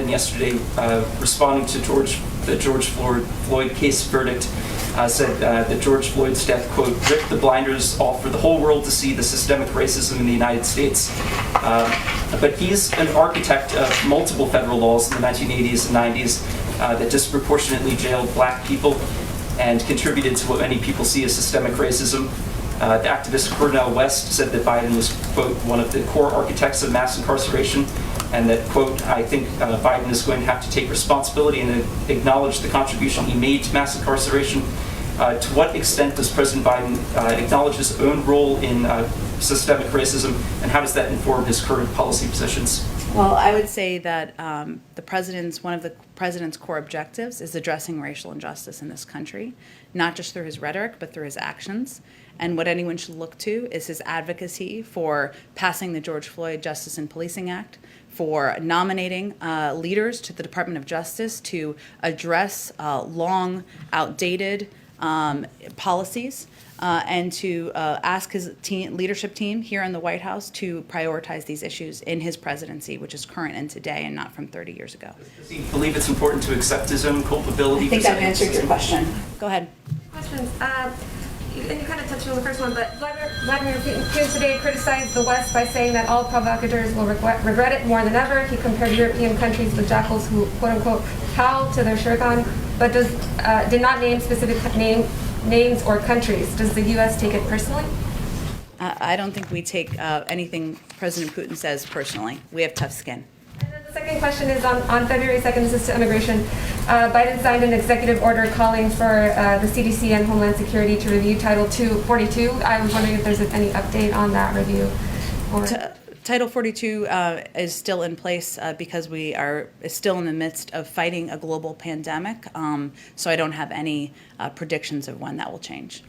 Biden yesterday, responding to the George Floyd case verdict, said that George Floyd's death, quote, ripped the blinders off for the whole world to see the systemic racism in the United States. But he's an architect of multiple federal laws in the 1980s and 90s that disproportionately jailed black people and contributed to what many people see as systemic racism. The activist Cornel West said that Biden was, quote, one of the core architects of mass incarceration, and that, quote, I think Biden is going to have to take responsibility and acknowledge the contribution he made to mass incarceration. To what extent does President Biden acknowledge his own role in systemic racism, and how does that inform his current policy positions? Well, I would say that one of the president's core objectives is addressing racial injustice in this country, not just through his rhetoric, but through his actions. And what anyone should look to is his advocacy for passing the George Floyd Justice and Policing Act, for nominating leaders to the Department of Justice to address long, outdated policies, and to ask his leadership team here in the White House to prioritize these issues in his presidency, which is current and today and not from 30 years ago. Does he believe it's important to accept his own culpability? I think I've answered your question. Go ahead. Questions. And you kind of touched on the first one, but Vladimir Putin today criticized the West by saying that all provocateurs will regret it more than ever. He compared European countries with jackals who, quote unquote, howl to their shirkan, but did not name specific names or countries. Does the U.S. take it personally? I don't think we take anything President Putin says personally. We have tough skin. And then the second question is on February 2nd, this is to immigration. Biden signed an executive order calling for the CDC and Homeland Security to review Title 42. I was wondering if there's any update on that review. Title 42 is still in place because we are still in the midst of fighting a global pandemic. So I don't have any predictions of when that will change.